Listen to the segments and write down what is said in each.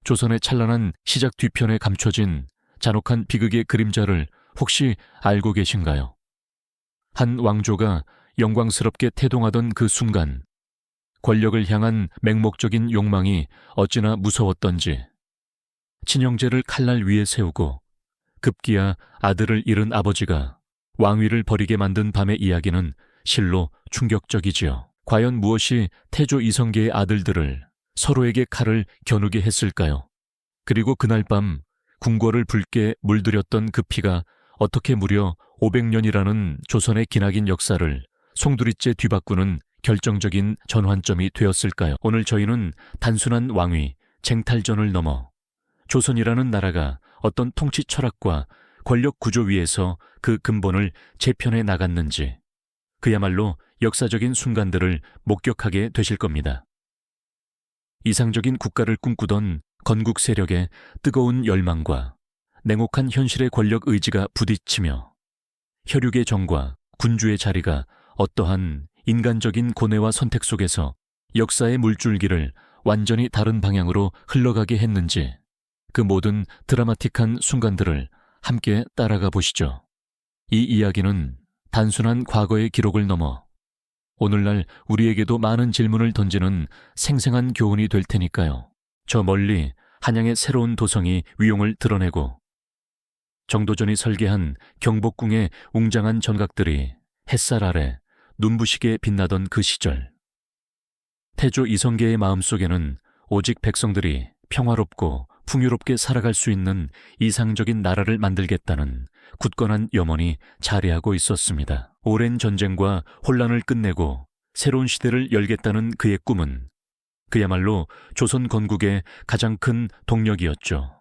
조선의 찬란한 시작 뒤편에 감춰진 잔혹한 비극의 그림자를 혹시 알고 계신가요? 한 왕조가 영광스럽게 태동하던 그 순간, 권력을 향한 맹목적인 욕망이 어찌나 무서웠던지, 친형제를 칼날 위에 세우고 급기야 아들을 잃은 아버지가 왕위를 버리게 만든 밤의 이야기는 실로 충격적이지요. 과연 무엇이 태조 이성계의 아들들을 서로에게 칼을 겨누게 했을까요? 그리고 그날 밤 궁궐을 붉게 물들였던 그 피가 어떻게 무려 500년이라는 조선의 기나긴 역사를 송두리째 뒤바꾸는 결정적인 전환점이 되었을까요? 오늘 저희는 단순한 왕위, 쟁탈전을 넘어 조선이라는 나라가 어떤 통치 철학과 권력 구조 위에서 그 근본을 재편해 나갔는지, 그야말로 역사적인 순간들을 목격하게 되실 겁니다. 이상적인 국가를 꿈꾸던 건국 세력의 뜨거운 열망과 냉혹한 현실의 권력 의지가 부딪히며 혈육의 정과 군주의 자리가 어떠한 인간적인 고뇌와 선택 속에서 역사의 물줄기를 완전히 다른 방향으로 흘러가게 했는지, 그 모든 드라마틱한 순간들을 함께 따라가 보시죠. 이 이야기는 단순한 과거의 기록을 넘어 오늘날 우리에게도 많은 질문을 던지는 생생한 교훈이 될 테니까요. 저 멀리 한양의 새로운 도성이 위용을 드러내고 정도전이 설계한 경복궁의 웅장한 전각들이 햇살 아래 눈부시게 빛나던 그 시절, 태조 이성계의 마음속에는 오직 백성들이 평화롭고 풍요롭게 살아갈 수 있는 이상적인 나라를 만들겠다는 굳건한 염원이 자리하고 있었습니다. 오랜 전쟁과 혼란을 끝내고 새로운 시대를 열겠다는 그의 꿈은 그야말로 조선 건국의 가장 큰 동력이었죠.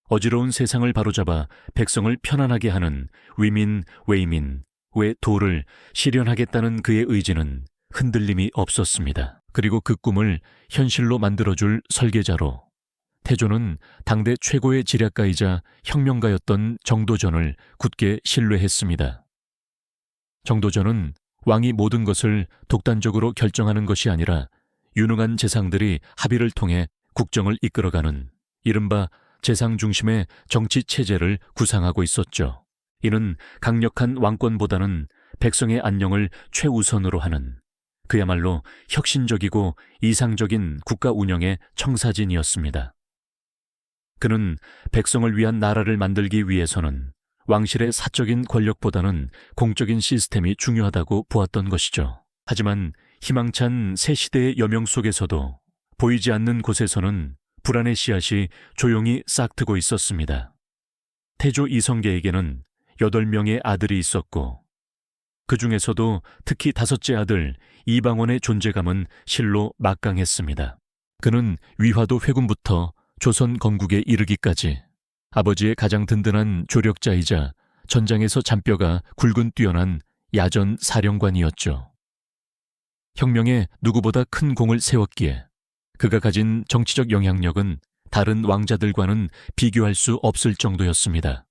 어지러운 세상을 바로잡아 백성을 편안하게 하는 위민, 웨이민, 웨도를 실현하겠다는 그의 의지는 흔들림이 없었습니다. 그리고 그 꿈을 현실로 만들어줄 설계자로 태조는 당대 최고의 지략가이자 혁명가였던 정도전을 굳게 신뢰했습니다. 정도전은 왕이 모든 것을 독단적으로 결정하는 것이 아니라 유능한 재상들이 합의를 통해 국정을 이끌어가는 이른바 재상 중심의 정치 체제를 구상하고 있었죠. 이는 강력한 왕권보다는 백성의 안녕을 최우선으로 하는 그야말로 혁신적이고 이상적인 국가 운영의 청사진이었습니다. 그는 백성을 위한 나라를 만들기 위해서는 왕실의 사적인 권력보다는 공적인 시스템이 중요하다고 보았던 것이죠. 하지만 희망찬 새 시대의 여명 속에서도 보이지 않는 곳에서는 불안의 씨앗이 조용히 싹트고 있었습니다. 태조 이성계에게는 8명의 아들이 있었고 그 중에서도 특히 5째 아들 이방원의 존재감은 실로 막강했습니다. 그는 위화도 회군부터 조선 건국에 이르기까지 아버지의 가장 든든한 조력자이자 전장에서 잔뼈가 굵은 뛰어난 야전 사령관이었죠. 혁명에 누구보다 큰 공을 세웠기에 그가 가진 정치적 영향력은 다른 왕자들과는 비교할 수 없을 정도였습니다.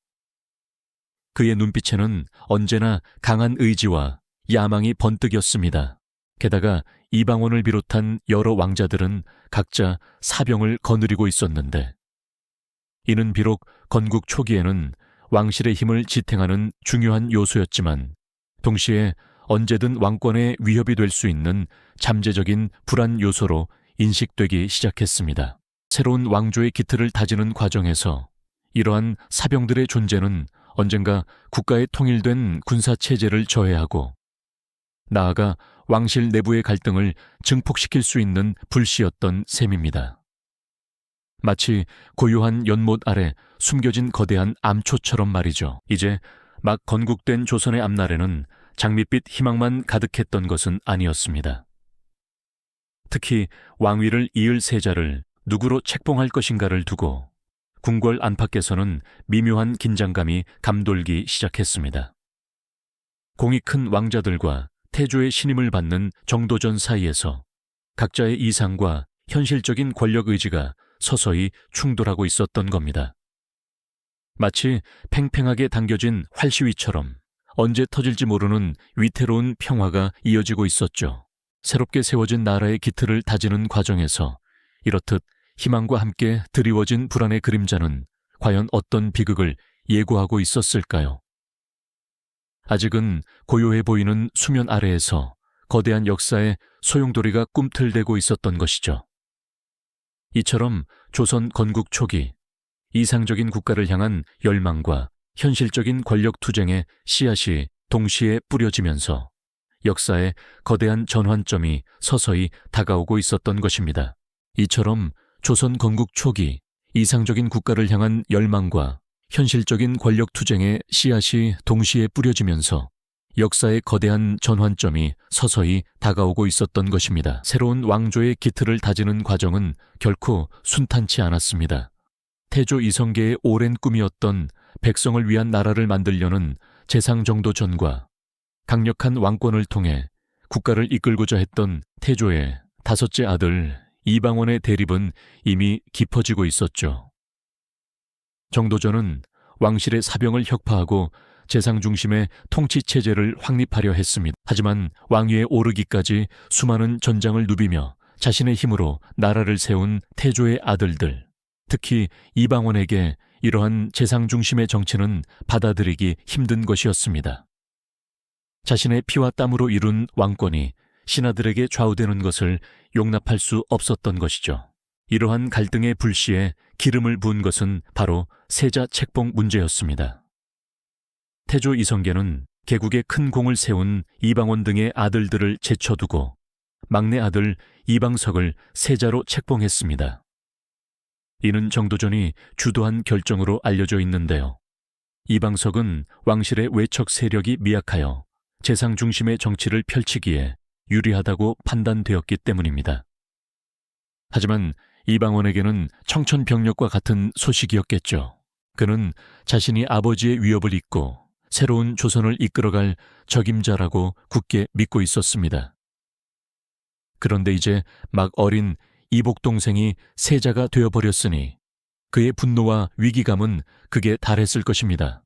그의 눈빛에는 언제나 강한 의지와 야망이 번뜩였습니다. 게다가 이방원을 비롯한 여러 왕자들은 각자 사병을 거느리고 있었는데, 이는 비록 건국 초기에는 왕실의 힘을 지탱하는 중요한 요소였지만 동시에 언제든 왕권의 위협이 될 수 있는 잠재적인 불안 요소로 인식되기 시작했습니다. 새로운 왕조의 기틀을 다지는 과정에서 이러한 사병들의 존재는 언젠가 국가의 통일된 군사체제를 저해하고 나아가 왕실 내부의 갈등을 증폭시킬 수 있는 불씨였던 셈입니다. 마치 고요한 연못 아래 숨겨진 거대한 암초처럼 말이죠. 이제 막 건국된 조선의 앞날에는 장밋빛 희망만 가득했던 것은 아니었습니다. 특히 왕위를 이을 세자를 누구로 책봉할 것인가를 두고 궁궐 안팎에서는 미묘한 긴장감이 감돌기 시작했습니다. 공이 큰 왕자들과 태조의 신임을 받는 정도전 사이에서 각자의 이상과 현실적인 권력 의지가 서서히 충돌하고 있었던 겁니다. 마치 팽팽하게 당겨진 활시위처럼 언제 터질지 모르는 위태로운 평화가 이어지고 있었죠. 새롭게 세워진 나라의 기틀을 다지는 과정에서 이렇듯 희망과 함께 드리워진 불안의 그림자는 과연 어떤 비극을 예고하고 있었을까요? 아직은 고요해 보이는 수면 아래에서 거대한 역사의 소용돌이가 꿈틀대고 있었던 것이죠. 이처럼 조선 건국 초기 이상적인 국가를 향한 열망과 현실적인 권력 투쟁의 씨앗이 동시에 뿌려지면서 역사의 거대한 전환점이 서서히 다가오고 있었던 것입니다. 이처럼 조선 건국 초기 이상적인 국가를 향한 열망과 현실적인 권력 투쟁의 씨앗이 동시에 뿌려지면서 역사의 거대한 전환점이 서서히 다가오고 있었던 것입니다. 새로운 왕조의 기틀을 다지는 과정은 결코 순탄치 않았습니다. 태조 이성계의 오랜 꿈이었던 백성을 위한 나라를 만들려는 재상정도전과 강력한 왕권을 통해 국가를 이끌고자 했던 태조의 다섯째 아들 이방원의 대립은 이미 깊어지고 있었죠. 정도전은 왕실의 사병을 혁파하고 재상 중심의 통치체제를 확립하려 했습니다. 하지만 왕위에 오르기까지 수많은 전장을 누비며 자신의 힘으로 나라를 세운 태조의 아들들, 특히 이방원에게 이러한 재상 중심의 정치는 받아들이기 힘든 것이었습니다. 자신의 피와 땀으로 이룬 왕권이 신하들에게 좌우되는 것을 용납할 수 없었던 것이죠. 이러한 갈등의 불씨에 기름을 부은 것은 바로 세자 책봉 문제였습니다. 태조 이성계는 개국에 큰 공을 세운 이방원 등의 아들들을 제쳐두고 막내 아들 이방석을 세자로 책봉했습니다. 이는 정도전이 주도한 결정으로 알려져 있는데요. 이방석은 왕실의 외척 세력이 미약하여 재상 중심의 정치를 펼치기에 유리하다고 판단되었기 때문입니다. 하지만 이방원에게는 청천벽력과 같은 소식이었겠죠. 그는 자신이 아버지의 위협을 잇고 새로운 조선을 이끌어갈 적임자라고 굳게 믿고 있었습니다. 그런데 이제 막 어린 이복 동생이 세자가 되어버렸으니 그의 분노와 위기감은 극에 달했을 것입니다.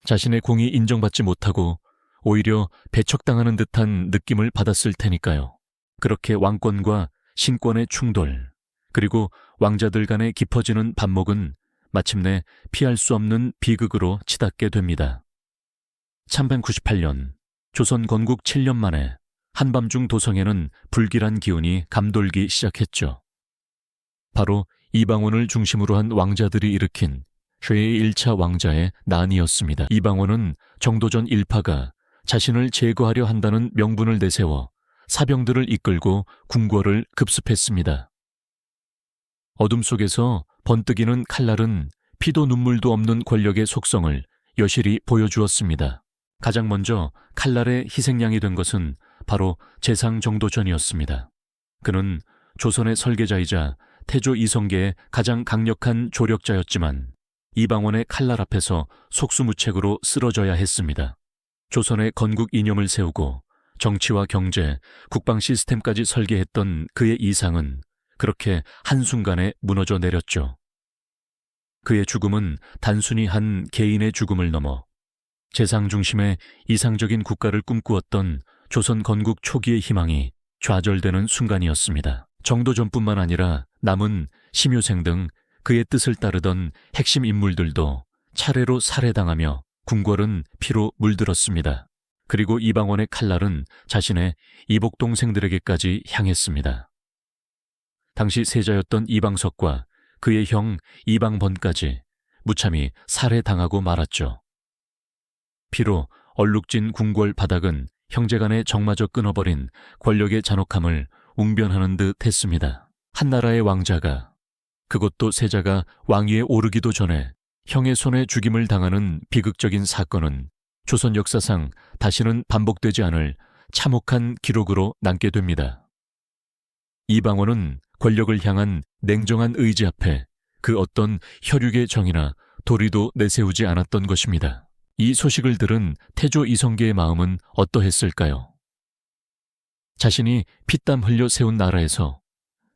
자신의 공이 인정받지 못하고 오히려 배척당하는 듯한 느낌을 받았을 테니까요. 그렇게 왕권과 신권의 충돌, 그리고 왕자들 간의 깊어지는 반목은 마침내 피할 수 없는 비극으로 치닫게 됩니다. 398년, 조선 건국 7년 만에 한밤중 도성에는 불길한 기운이 감돌기 시작했죠. 바로 이방원을 중심으로 한 왕자들이 일으킨 쇠의 1차 왕자의 난이었습니다. 이방원은 정도전 일파가 자신을 제거하려 한다는 명분을 내세워 사병들을 이끌고 궁궐을 급습했습니다. 어둠 속에서 번뜩이는 칼날은 피도 눈물도 없는 권력의 속성을 여실히 보여주었습니다. 가장 먼저 칼날의 희생양이 된 것은 바로 재상정도전이었습니다. 그는 조선의 설계자이자 태조 이성계의 가장 강력한 조력자였지만 이방원의 칼날 앞에서 속수무책으로 쓰러져야 했습니다. 조선의 건국 이념을 세우고 정치와 경제, 국방 시스템까지 설계했던 그의 이상은 그렇게 한순간에 무너져 내렸죠. 그의 죽음은 단순히 한 개인의 죽음을 넘어 재상 중심의 이상적인 국가를 꿈꾸었던 조선 건국 초기의 희망이 좌절되는 순간이었습니다. 정도전뿐만 아니라 남은 심효생 등 그의 뜻을 따르던 핵심 인물들도 차례로 살해당하며 궁궐은 피로 물들었습니다. 그리고 이방원의 칼날은 자신의 이복 동생들에게까지 향했습니다. 당시 세자였던 이방석과 그의 형 이방번까지 무참히 살해당하고 말았죠. 피로 얼룩진 궁궐 바닥은 형제간에 정마저 끊어버린 권력의 잔혹함을 웅변하는 듯 했습니다. 한나라의 왕자가, 그것도 세자가 왕위에 오르기도 전에 형의 손에 죽임을 당하는 비극적인 사건은 조선 역사상 다시는 반복되지 않을 참혹한 기록으로 남게 됩니다. 이방원은 권력을 향한 냉정한 의지 앞에 그 어떤 혈육의 정이나 도리도 내세우지 않았던 것입니다. 이 소식을 들은 태조 이성계의 마음은 어떠했을까요? 자신이 피땀 흘려 세운 나라에서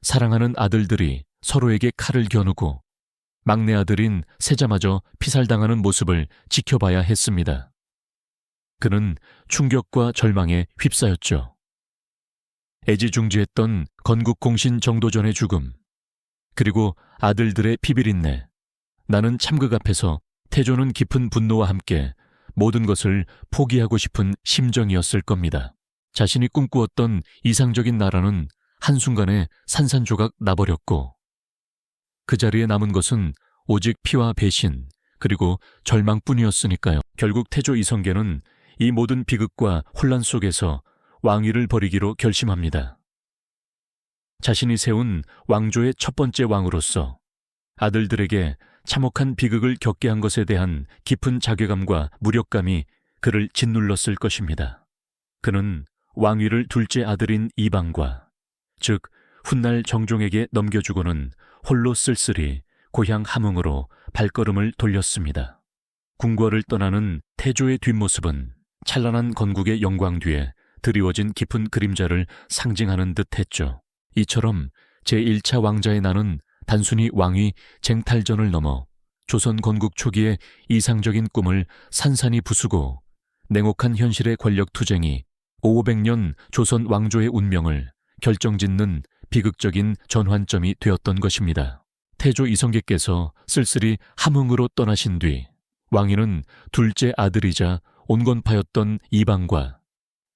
사랑하는 아들들이 서로에게 칼을 겨누고 막내 아들인 세자마저 피살당하는 모습을 지켜봐야 했습니다. 그는 충격과 절망에 휩싸였죠. 애지중지했던 건국 공신 정도전의 죽음, 그리고 아들들의 비비린내. 나는 참극 앞에서 태조는 깊은 분노와 함께 모든 것을 포기하고 싶은 심정이었을 겁니다. 자신이 꿈꾸었던 이상적인 나라는 한순간에 산산조각 나버렸고 그 자리에 남은 것은 오직 피와 배신 그리고 절망뿐이었으니까요. 결국 태조 이성계는 이 모든 비극과 혼란 속에서 왕위를 버리기로 결심합니다. 자신이 세운 왕조의 첫 번째 왕으로서 아들들에게 참혹한 비극을 겪게 한 것에 대한 깊은 자괴감과 무력감이 그를 짓눌렀을 것입니다. 그는 왕위를 둘째 아들인 이방과, 즉 훗날 정종에게 넘겨주고는 홀로 쓸쓸히 고향 함흥으로 발걸음을 돌렸습니다. 궁궐을 떠나는 태조의 뒷모습은 찬란한 건국의 영광 뒤에 드리워진 깊은 그림자를 상징하는 듯 했죠. 이처럼 제1차 왕자의 난은 단순히 왕위 쟁탈전을 넘어 조선 건국 초기의 이상적인 꿈을 산산이 부수고 냉혹한 현실의 권력 투쟁이 500년 조선 왕조의 운명을 결정짓는 비극적인 전환점이 되었던 것입니다. 태조 이성계께서 쓸쓸히 함흥으로 떠나신 뒤 왕위는 둘째 아들이자 온건파였던 이방과,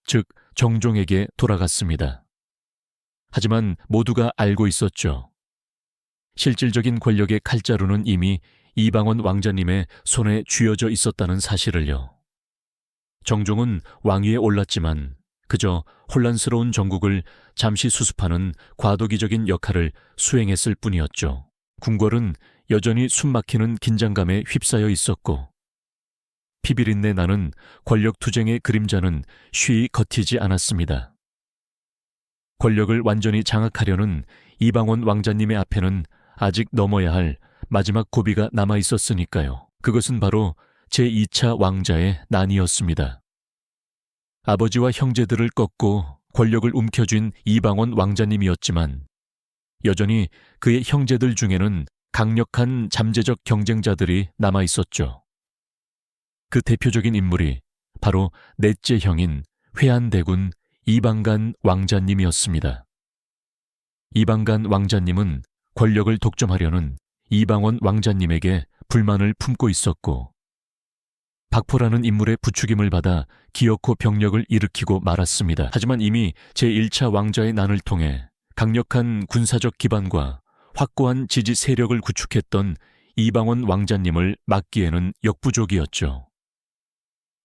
즉 정종에게 돌아갔습니다. 하지만 모두가 알고 있었죠. 실질적인 권력의 칼자루는 이미 이방원 왕자님의 손에 쥐어져 있었다는 사실을요. 정종은 왕위에 올랐지만 그저 혼란스러운 정국을 잠시 수습하는 과도기적인 역할을 수행했을 뿐이었죠. 궁궐은 여전히 숨막히는 긴장감에 휩싸여 있었고 피비린내 나는 권력 투쟁의 그림자는 쉬이 걷히지 않았습니다. 권력을 완전히 장악하려는 이방원 왕자님의 앞에는 아직 넘어야 할 마지막 고비가 남아 있었으니까요. 그것은 바로 제2차 왕자의 난이었습니다. 아버지와 형제들을 꺾고 권력을 움켜쥔 이방원 왕자님이었지만 여전히 그의 형제들 중에는 강력한 잠재적 경쟁자들이 남아 있었죠. 그 대표적인 인물이 바로 넷째 형인 회안대군 이방간 왕자님이었습니다. 이방간 왕자님은 권력을 독점하려는 이방원 왕자님에게 불만을 품고 있었고 박포라는 인물의 부추김을 받아 기어코 병력을 일으키고 말았습니다. 하지만 이미 제1차 왕자의 난을 통해 강력한 군사적 기반과 확고한 지지 세력을 구축했던 이방원 왕자님을 막기에는 역부족이었죠.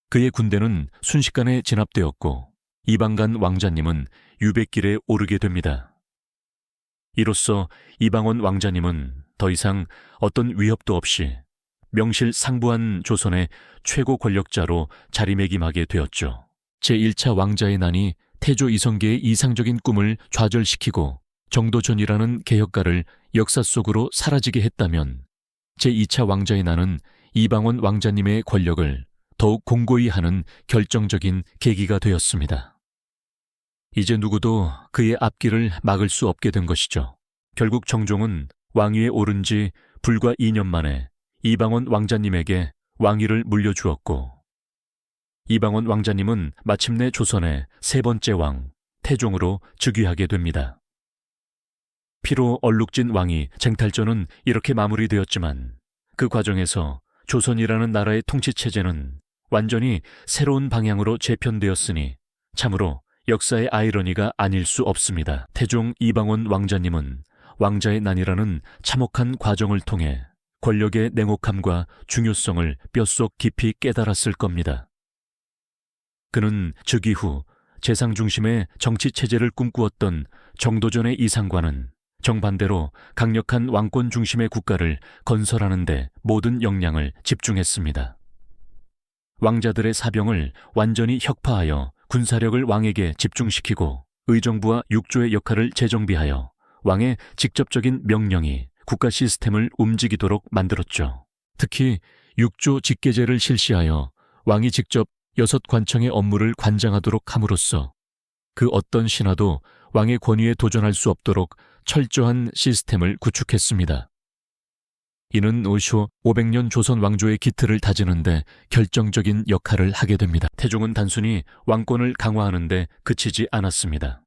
그의 군대는 순식간에 진압되었고 이방간 왕자님은 유백길에 오르게 됩니다. 이로써 이방원 왕자님은 더 이상 어떤 위협도 없이 명실상부한 조선의 최고 권력자로 자리매김하게 되었죠. 제1차 왕자의 난이 태조 이성계의 이상적인 꿈을 좌절시키고 정도전이라는 개혁가를 역사 속으로 사라지게 했다면 제2차 왕자의 난은 이방원 왕자님의 권력을 더욱 공고히 하는 결정적인 계기가 되었습니다. 이제 누구도 그의 앞길을 막을 수 없게 된 것이죠. 결국 정종은 왕위에 오른 지 불과 2년 만에 이방원 왕자님에게 왕위를 물려주었고 이방원 왕자님은 마침내 조선의 세 번째 왕 태종으로 즉위하게 됩니다. 피로 얼룩진 왕위 쟁탈전은 이렇게 마무리되었지만 그 과정에서 조선이라는 나라의 통치체제는 완전히 새로운 방향으로 재편되었으니 참으로 역사의 아이러니가 아닐 수 없습니다. 태종 이방원 왕자님은 왕자의 난이라는 참혹한 과정을 통해 권력의 냉혹함과 중요성을 뼛속 깊이 깨달았을 겁니다. 그는 즉위 후 재상 중심의 정치체제를 꿈꾸었던 정도전의 이상과는 정반대로 강력한 왕권 중심의 국가를 건설하는 데 모든 역량을 집중했습니다. 왕자들의 사병을 완전히 혁파하여 군사력을 왕에게 집중시키고 의정부와 육조의 역할을 재정비하여 왕의 직접적인 명령이 국가 시스템을 움직이도록 만들었죠. 특히 육조 직계제를 실시하여 왕이 직접 6관청의 업무를 관장하도록 함으로써 그 어떤 신하도 왕의 권위에 도전할 수 없도록 철저한 시스템을 구축했습니다. 이는 오쇼 500년 조선 왕조의 기틀을 다지는데 결정적인 역할을 하게 됩니다. 태종은 단순히 왕권을 강화하는 데 그치지 않았습니다.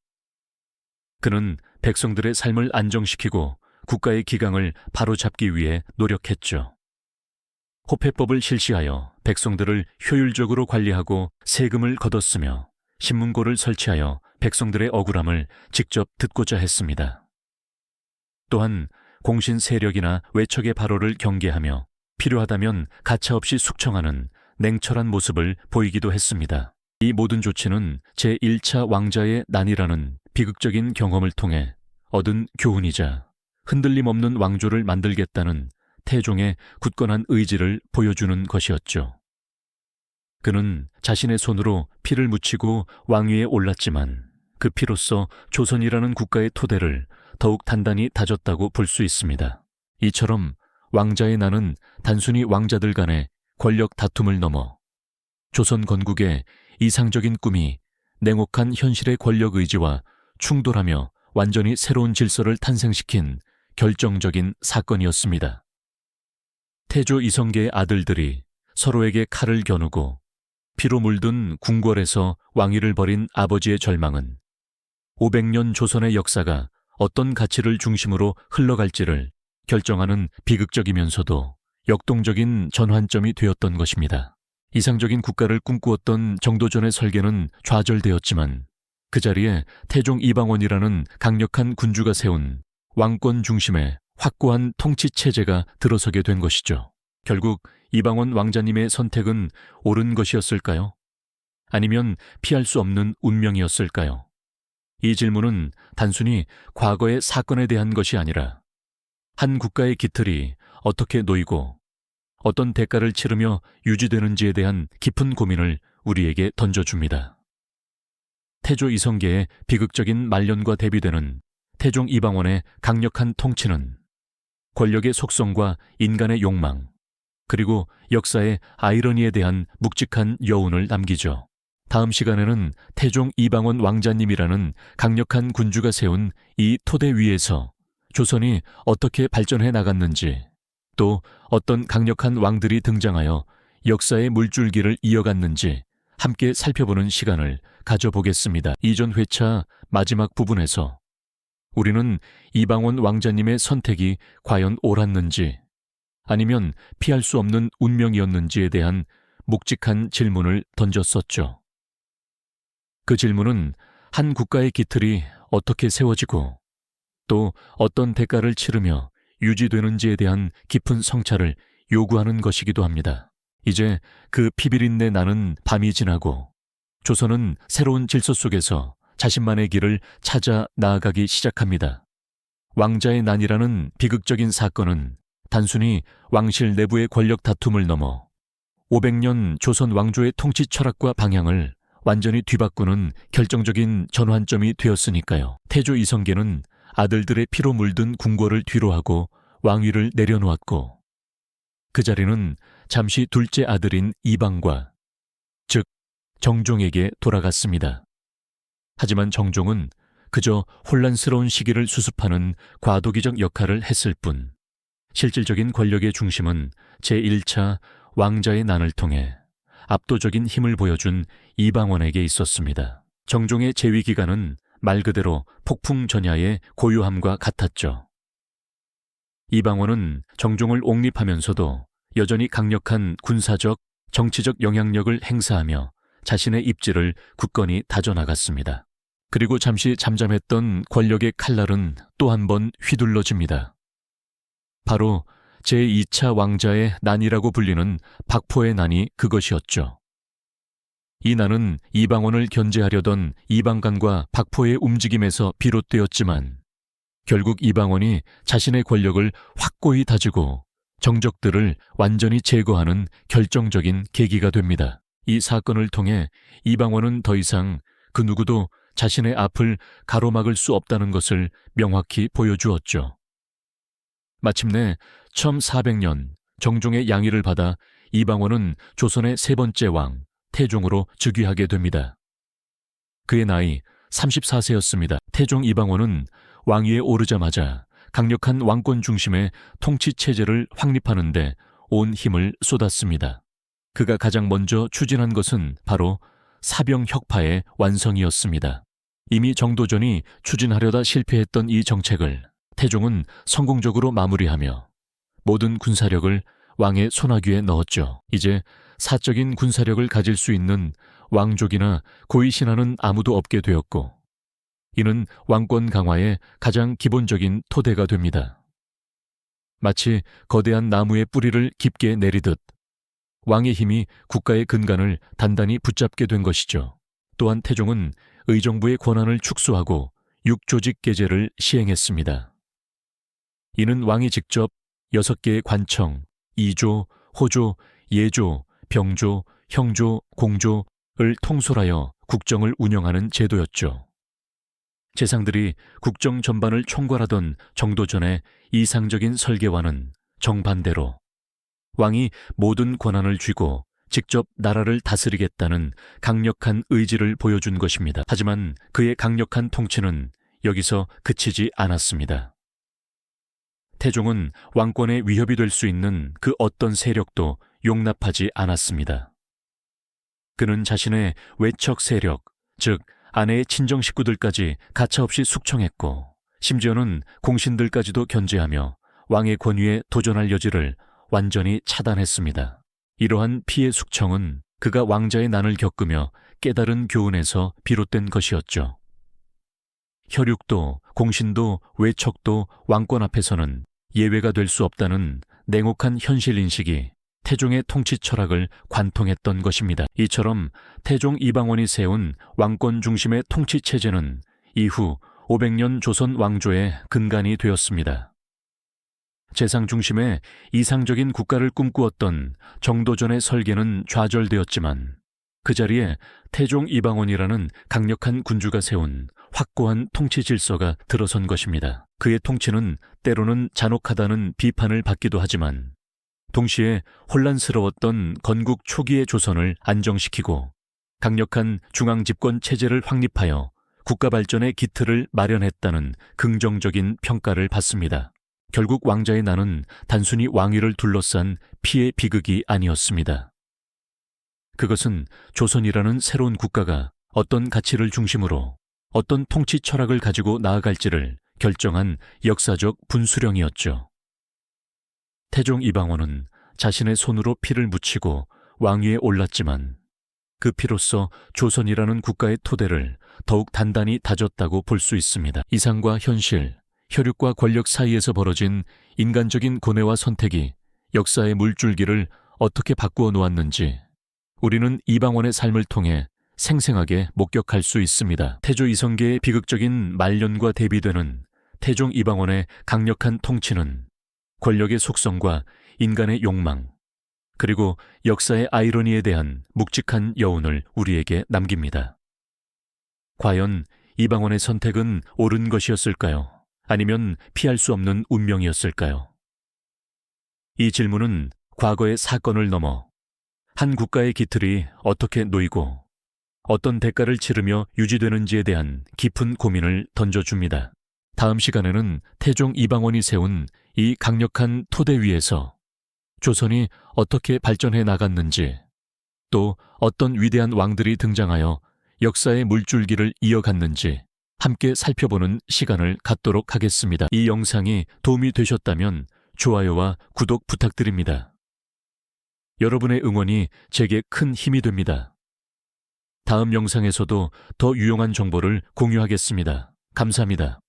그는 백성들의 삶을 안정시키고 국가의 기강을 바로잡기 위해 노력했죠. 호패법을 실시하여 백성들을 효율적으로 관리하고 세금을 걷었으며 신문고를 설치하여 백성들의 억울함을 직접 듣고자 했습니다. 또한 공신 세력이나 외척의 발호를 경계하며 필요하다면 가차없이 숙청하는 냉철한 모습을 보이기도 했습니다. 이 모든 조치는 제1차 왕자의 난이라는 비극적인 경험을 통해 얻은 교훈이자 흔들림 없는 왕조를 만들겠다는 태종의 굳건한 의지를 보여주는 것이었죠. 그는 자신의 손으로 피를 묻히고 왕위에 올랐지만 그 피로써 조선이라는 국가의 토대를 더욱 단단히 다졌다고 볼 수 있습니다. 이처럼 왕자의 난은 단순히 왕자들 간의 권력 다툼을 넘어 조선 건국의 이상적인 꿈이 냉혹한 현실의 권력 의지와 충돌하며 완전히 새로운 질서를 탄생시킨 결정적인 사건이었습니다. 태조 이성계의 아들들이 서로에게 칼을 겨누고 피로 물든 궁궐에서 왕위를 벌인 아버지의 절망은 500년 조선의 역사가 어떤 가치를 중심으로 흘러갈지를 결정하는 비극적이면서도 역동적인 전환점이 되었던 것입니다. 이상적인 국가를 꿈꾸었던 정도전의 설계는 좌절되었지만 그 자리에 태종 이방원이라는 강력한 군주가 세운 왕권 중심의 확고한 통치 체제가 들어서게 된 것이죠. 결국 이방원 왕자님의 선택은 옳은 것이었을까요? 아니면 피할 수 없는 운명이었을까요? 이 질문은 단순히 과거의 사건에 대한 것이 아니라 한 국가의 기틀이 어떻게 놓이고 어떤 대가를 치르며 유지되는지에 대한 깊은 고민을 우리에게 던져줍니다. 태조 이성계의 비극적인 말년과 대비되는 태종 이방원의 강력한 통치는 권력의 속성과 인간의 욕망, 그리고 역사의 아이러니에 대한 묵직한 여운을 남기죠. 다음 시간에는 태종 이방원 왕자님이라는 강력한 군주가 세운 이 토대 위에서 조선이 어떻게 발전해 나갔는지, 또 어떤 강력한 왕들이 등장하여 역사의 물줄기를 이어갔는지 함께 살펴보는 시간을 가져보겠습니다. 이전 회차 마지막 부분에서 우리는 이방원 왕자님의 선택이 과연 옳았는지 아니면 피할 수 없는 운명이었는지에 대한 묵직한 질문을 던졌었죠. 그 질문은 한 국가의 기틀이 어떻게 세워지고 또 어떤 대가를 치르며 유지되는지에 대한 깊은 성찰을 요구하는 것이기도 합니다. 이제 그 피비린내 나는 밤이 지나고 조선은 새로운 질서 속에서 자신만의 길을 찾아 나아가기 시작합니다. 왕자의 난이라는 비극적인 사건은 단순히 왕실 내부의 권력 다툼을 넘어 500년 조선 왕조의 통치 철학과 방향을 완전히 뒤바꾸는 결정적인 전환점이 되었으니까요. 태조 이성계는 아들들의 피로 물든 궁궐을 뒤로하고 왕위를 내려놓았고 그 자리는 잠시 둘째 아들인 이방과, 즉 정종에게 돌아갔습니다. 하지만 정종은 그저 혼란스러운 시기를 수습하는 과도기적 역할을 했을 뿐 실질적인 권력의 중심은 제1차 왕자의 난을 통해 압도적인 힘을 보여준 이방원에게 있었습니다. 정종의 재위 기간은 말 그대로 폭풍 전야의 고요함과 같았죠. 이방원은 정종을 옹립하면서도 여전히 강력한 군사적, 정치적 영향력을 행사하며 자신의 입지를 굳건히 다져나갔습니다. 그리고 잠시 잠잠했던 권력의 칼날은 또 한 번 휘둘러집니다. 바로 제2차 왕자의 난이라고 불리는 박포의 난이 그것이었죠. 이 난은 이방원을 견제하려던 이방간과 박포의 움직임에서 비롯되었지만 결국 이방원이 자신의 권력을 확고히 다지고 정적들을 완전히 제거하는 결정적인 계기가 됩니다. 이 사건을 통해 이방원은 더 이상 그 누구도 자신의 앞을 가로막을 수 없다는 것을 명확히 보여주었죠. 마침내 1400년 정종의 양의를 받아 이방원은 조선의 세 번째 왕 태종으로 즉위하게 됩니다. 그의 나이 34세였습니다. 태종 이방원은 왕위에 오르자마자 강력한 왕권 중심의 통치 체제를 확립하는 데 온 힘을 쏟았습니다. 그가 가장 먼저 추진한 것은 바로 사병혁파의 완성이었습니다. 이미 정도전이 추진하려다 실패했던 이 정책을 태종은 성공적으로 마무리하며 모든 군사력을 왕의 손아귀에 넣었죠. 이제 사적인 군사력을 가질 수 있는 왕족이나 고위 신하는 아무도 없게 되었고, 이는 왕권 강화의 가장 기본적인 토대가 됩니다. 마치 거대한 나무의 뿌리를 깊게 내리듯 왕의 힘이 국가의 근간을 단단히 붙잡게 된 것이죠. 또한 태종은 의정부의 권한을 축소하고 육조직 계제를 시행했습니다. 이는 왕이 직접 6개의 관청, 이조, 호조, 예조, 병조, 형조, 공조를 통솔하여 국정을 운영하는 제도였죠. 재상들이 국정 전반을 총괄하던 정도전의 이상적인 설계와는 정반대로 왕이 모든 권한을 쥐고 직접 나라를 다스리겠다는 강력한 의지를 보여준 것입니다. 하지만 그의 강력한 통치는 여기서 그치지 않았습니다. 태종은 왕권에 위협이 될 수 있는 그 어떤 세력도 용납하지 않았습니다. 그는 자신의 외척 세력, 즉 아내의 친정 식구들까지 가차없이 숙청했고, 심지어는 공신들까지도 견제하며 왕의 권위에 도전할 여지를 완전히 차단했습니다. 이러한 피해 숙청은 그가 왕자의 난을 겪으며 깨달은 교훈에서 비롯된 것이었죠. 혈육도 공신도 외척도 왕권 앞에서는 예외가 될 수 없다는 냉혹한 현실인식이 태종의 통치 철학을 관통했던 것입니다. 이처럼 태종 이방원이 세운 왕권 중심의 통치 체제는 이후 500년 조선 왕조의 근간이 되었습니다. 재상 중심의 이상적인 국가를 꿈꾸었던 정도전의 설계는 좌절되었지만 그 자리에 태종 이방원이라는 강력한 군주가 세운 확고한 통치 질서가 들어선 것입니다. 그의 통치는 때로는 잔혹하다는 비판을 받기도 하지만 동시에 혼란스러웠던 건국 초기의 조선을 안정시키고 강력한 중앙집권 체제를 확립하여 국가 발전의 기틀을 마련했다는 긍정적인 평가를 받습니다. 결국 왕자의 난은 단순히 왕위를 둘러싼 피해 비극이 아니었습니다. 그것은 조선이라는 새로운 국가가 어떤 가치를 중심으로 어떤 통치 철학을 가지고 나아갈지를 결정한 역사적 분수령이었죠. 태종 이방원은 자신의 손으로 피를 묻히고 왕위에 올랐지만 그 피로써 조선이라는 국가의 토대를 더욱 단단히 다졌다고 볼 수 있습니다. 이상과 현실, 혈육과 권력 사이에서 벌어진 인간적인 고뇌와 선택이 역사의 물줄기를 어떻게 바꾸어 놓았는지 우리는 이방원의 삶을 통해 생생하게 목격할 수 있습니다. 태조 이성계의 비극적인 말년과 대비되는 태종 이방원의 강력한 통치는 권력의 속성과 인간의 욕망, 그리고 역사의 아이러니에 대한 묵직한 여운을 우리에게 남깁니다. 과연 이방원의 선택은 옳은 것이었을까요? 아니면 피할 수 없는 운명이었을까요? 이 질문은 과거의 사건을 넘어 한 국가의 기틀이 어떻게 놓이고 어떤 대가를 치르며 유지되는지에 대한 깊은 고민을 던져줍니다. 다음 시간에는 태종 이방원이 세운 이 강력한 토대 위에서 조선이 어떻게 발전해 나갔는지, 또 어떤 위대한 왕들이 등장하여 역사의 물줄기를 이어갔는지 함께 살펴보는 시간을 갖도록 하겠습니다. 이 영상이 도움이 되셨다면 좋아요와 구독 부탁드립니다. 여러분의 응원이 제게 큰 힘이 됩니다. 다음 영상에서도 더 유용한 정보를 공유하겠습니다. 감사합니다.